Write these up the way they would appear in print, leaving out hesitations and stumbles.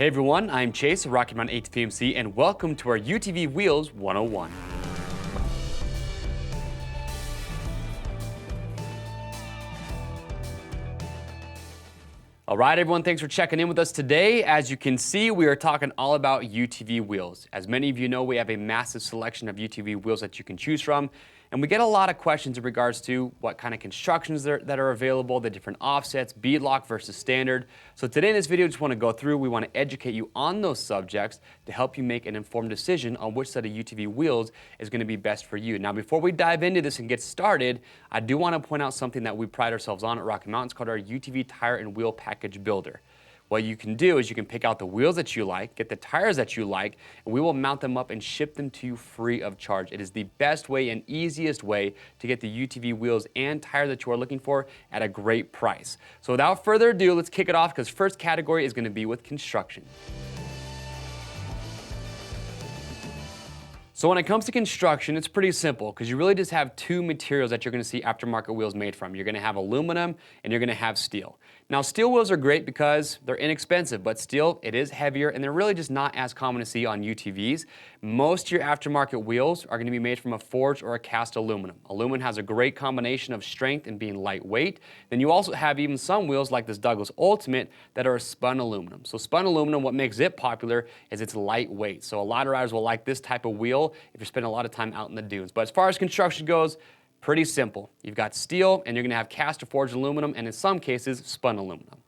Hey everyone, I'm Chase of Rocky Mountain ATV and welcome to our UTV Wheels 101. All right, everyone, thanks for checking in with us today. As you can see, we are talking all about UTV wheels. As many of you know, we have a massive selection of UTV wheels that you can choose from, and we get a lot of questions in regards to what kind of constructions that are available, the different offsets, beadlock versus standard. So today in this video, just want to go through, we want to educate you on those subjects to help you make an informed decision on which set of UTV wheels is going to be best for you. Now, before we dive into this and get started, I do want to point out something that we pride ourselves on at Rocky Mountain. It's called our UTV Tire and Wheel Package Builder. What you can do is you can pick out the wheels that you like, get the tires that you like, and we will mount them up and ship them to you free of charge. It is the best way and easiest way to get the UTV wheels and tires that you are looking for at a great price. So without further ado, let's kick it off because first category is going to be with construction. So when it comes to construction, it's pretty simple because you really just have two materials that you're going to see aftermarket wheels made from. You're going to have aluminum and you're going to have steel. Now, steel wheels are great because they're inexpensive, but steel, it is heavier and they're really just not as common to see on UTVs. Most of your aftermarket wheels are going to be made from a forged or a cast aluminum. Aluminum has a great combination of strength and being lightweight. Then you also have even some wheels like this Douglas Ultimate that are spun aluminum. So spun aluminum, what makes it popular is it's lightweight. So a lot of riders will like this type of wheel if you're spending a lot of time out in the dunes. But as far as construction goes, pretty simple. You've got steel and you're going to have cast or forged aluminum and in some cases spun aluminum.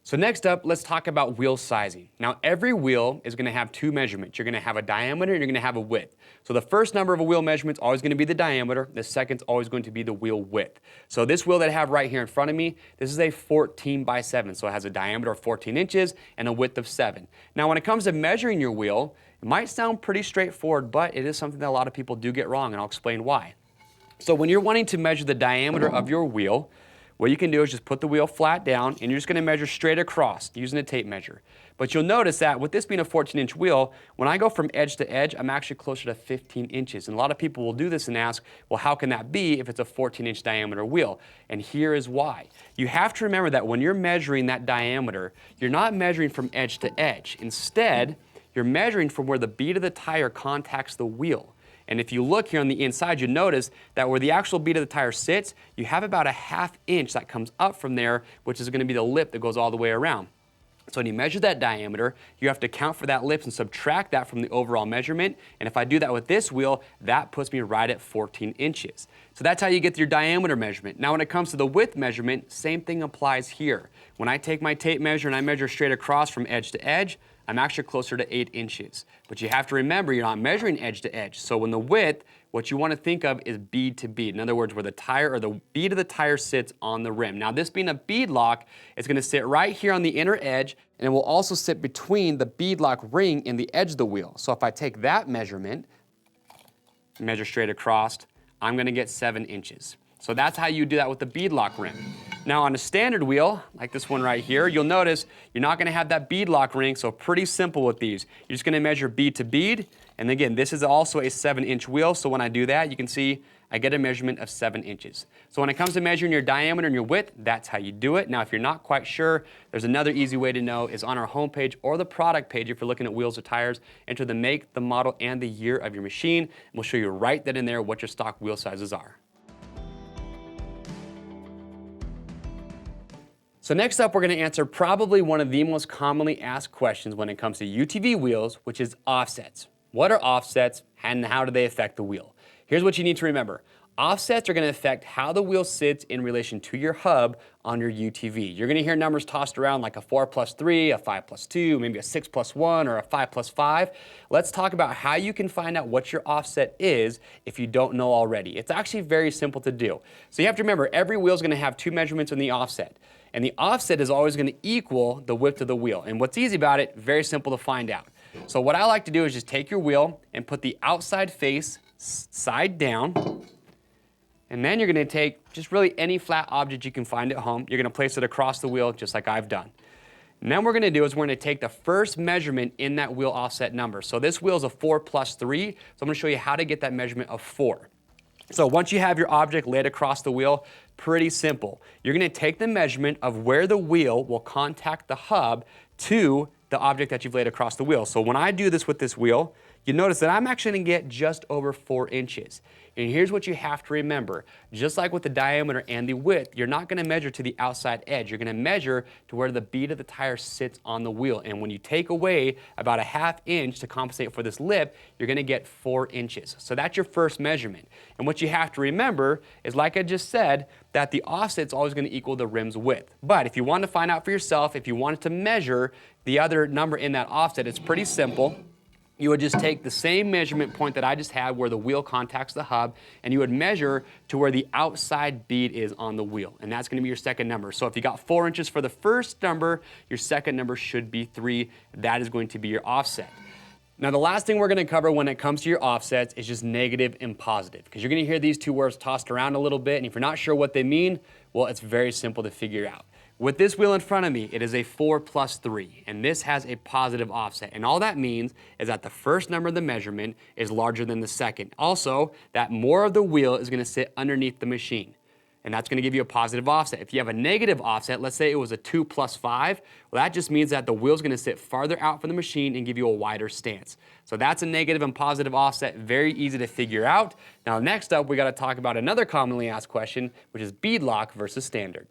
So next up, let's talk about wheel sizing. Now every wheel is going to have two measurements. You're going to have a diameter and you're going to have a width. So the first number of a wheel measurement is always going to be the diameter. The second is always going to be the wheel width. So this wheel that I have right here in front of me, this is a 14 by 7. So it has a diameter of 14 inches and a width of 7. Now when it comes to measuring your wheel, it might sound pretty straightforward, but it is something that a lot of people do get wrong, and I'll explain why. So when you're wanting to measure the diameter of your wheel, what you can do is just put the wheel flat down and you're just going to measure straight across using a tape measure. But you'll notice that with this being a 14-inch wheel, when I go from edge to edge, I'm actually closer to 15 inches. And a lot of people will do this and ask, well, how can that be if it's a 14-inch diameter wheel? And here is why. You have to remember that when you're measuring that diameter, you're not measuring from edge to edge. Instead, you're measuring from where the bead of the tire contacts the wheel. And if you look here on the inside, you notice that where the actual bead of the tire sits, you have about a ½ inch that comes up from there, which is going to be the lip that goes all the way around. So when you measure that diameter, you have to account for that lip and subtract that from the overall measurement. And if I do that with this wheel, that puts me right at 14 inches. So that's how you get your diameter measurement. Now when it comes to the width measurement, same thing applies here. When I take my tape measure and I measure straight across from edge to edge, I'm actually closer to 8 inches. But you have to remember, you're not measuring edge to edge. So when the width, what you want to think of is bead to bead. In other words, where the tire or the bead of the tire sits on the rim. Now this being a bead lock, it's going to sit right here on the inner edge, and it will also sit between the bead lock ring and the edge of the wheel. So if I take that measurement, measure straight across, I'm going to get 7 inches. So that's how you do that with the beadlock rim. Now on a standard wheel, like this one right here, you'll notice you're not going to have that beadlock ring, so pretty simple with these. You're just going to measure bead to bead, and again, this is also a 7-inch wheel, so when I do that, you can see I get a measurement of 7 inches. So when it comes to measuring your diameter and your width, that's how you do it. Now if you're not quite sure, there's another easy way to know is on our homepage or the product page if you're looking at wheels or tires, enter the make, the model, and the year of your machine, and we'll show you right then and there what your stock wheel sizes are. So next up, we're going to answer probably one of the most commonly asked questions when it comes to UTV wheels, which is offsets. What are offsets and how do they affect the wheel? Here's what you need to remember. Offsets are going to affect how the wheel sits in relation to your hub on your UTV. You're going to hear numbers tossed around like a 4+3, a 5+2, maybe a 6+1, or a 5+5. Let's talk about how you can find out what your offset is if you don't know already. It's actually very simple to do. So you have to remember, every wheel is going to have two measurements in the offset. And the offset is always going to equal the width of the wheel. And what's easy about it, very simple to find out. So what I like to do is just take your wheel and put the outside face side down. And then you're going to take just really any flat object you can find at home. You're going to place it across the wheel just like I've done. And then what we're going to do is we're going to take the first measurement in that wheel offset number. So this wheel is a 4+3. So I'm going to show you how to get that measurement of 4. So once you have your object laid across the wheel, pretty simple. You're going to take the measurement of where the wheel will contact the hub to the object that you've laid across the wheel. So when I do this with this wheel, you notice that I'm actually going to get just over 4 inches. And here's what you have to remember. Just like with the diameter and the width, you're not going to measure to the outside edge. You're going to measure to where the bead of the tire sits on the wheel. And when you take away about a 1/2 inch to compensate for this lip, you're going to get 4 inches. So that's your first measurement. And what you have to remember is, like I just said, that the offset's always going to equal the rim's width. But if you want to find out for yourself, if you wanted to measure the other number in that offset, it's pretty simple. You would just take the same measurement point that I just had where the wheel contacts the hub, and you would measure to where the outside bead is on the wheel. And that's going to be your second number. So if you got 4 inches for the first number, your second number should be 3. That is going to be your offset. Now, the last thing we're going to cover when it comes to your offsets is just negative and positive, because you're going to hear these two words tossed around a little bit, and if you're not sure what they mean, well, it's very simple to figure out. With this wheel in front of me, it is a 4 plus 3, and this has a positive offset. And all that means is that the first number of the measurement is larger than the second. Also, that more of the wheel is going to sit underneath the machine, and that's going to give you a positive offset. If you have a negative offset, let's say it was a 2 plus 5, well, that just means that the wheel's going to sit farther out from the machine and give you a wider stance. So that's a negative and positive offset, very easy to figure out. Now, next up, we got to talk about another commonly asked question, which is beadlock versus standard.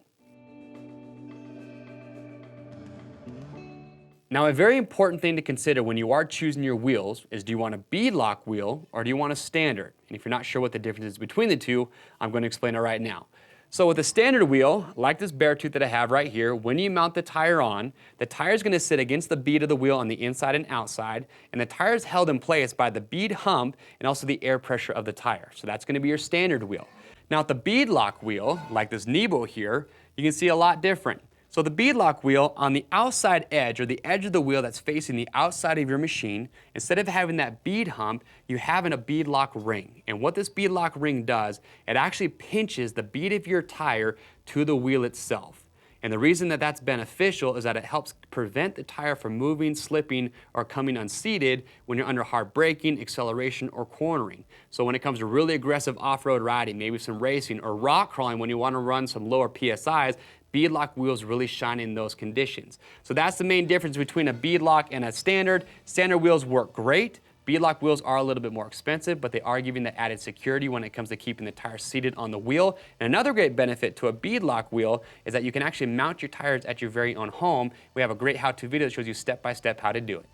Now, a very important thing to consider when you are choosing your wheels is, do you want a beadlock wheel or do you want a standard? And if you're not sure what the difference is between the two, I'm going to explain it right now. So with a standard wheel, like this bear tooth that I have right here, when you mount the tire on, the tire is going to sit against the bead of the wheel on the inside and outside, and the tire is held in place by the bead hump and also the air pressure of the tire. So that's going to be your standard wheel. Now, with the beadlock wheel, like this Nebo here, you can see a lot different. So the beadlock wheel, on the outside edge, or the edge of the wheel that's facing the outside of your machine, instead of having that bead hump, you have a beadlock ring. And what this beadlock ring does, it actually pinches the bead of your tire to the wheel itself. And the reason that that's beneficial is that it helps prevent the tire from moving, slipping, or coming unseated when you're under hard braking, acceleration, or cornering. So when it comes to really aggressive off-road riding, maybe some racing, or rock crawling when you want to run some lower PSIs, beadlock wheels really shine in those conditions. So that's the main difference between a beadlock and a standard. Standard wheels work great. Beadlock wheels are a little bit more expensive, but they are giving the added security when it comes to keeping the tire seated on the wheel. And another great benefit to a beadlock wheel is that you can actually mount your tires at your very own home. We have a great how-to video that shows you step-by-step how to do it.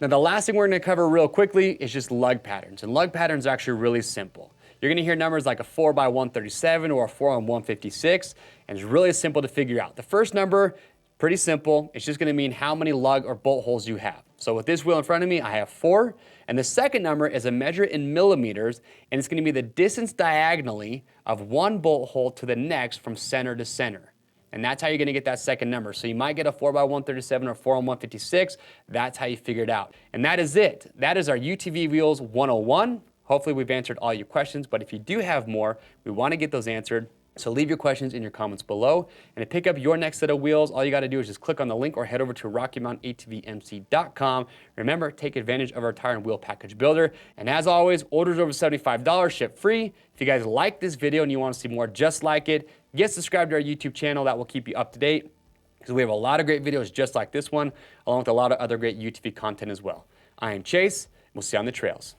Now, the last thing we're going to cover real quickly is just lug patterns. And lug patterns are actually really simple. You're going to hear numbers like a 4x137 or a 4x156, and it's really simple to figure out. The first number, pretty simple. It's just going to mean how many lug or bolt holes you have. So with this wheel in front of me, I have 4. And the second number is a measure in millimeters, and it's going to be the distance diagonally of one bolt hole to the next from center to center. And that's how you're going to get that second number. So you might get a 4x137 or 4x156. That's how you figure it out. And that is it. That is our UTV Wheels 101. Hopefully we've answered all your questions, but if you do have more, we want to get those answered. So leave your questions in your comments below. And to pick up your next set of wheels, all you got to do is just click on the link or head over to RockyMountainATVMC.com. Remember, take advantage of our tire and wheel package builder. And as always, orders over $75 ship free. If you guys like this video and you want to see more just like it, get subscribed to our YouTube channel. That will keep you up to date, because we have a lot of great videos just like this one, along with a lot of other great UTV content as well. I am Chase. We'll see you on the trails.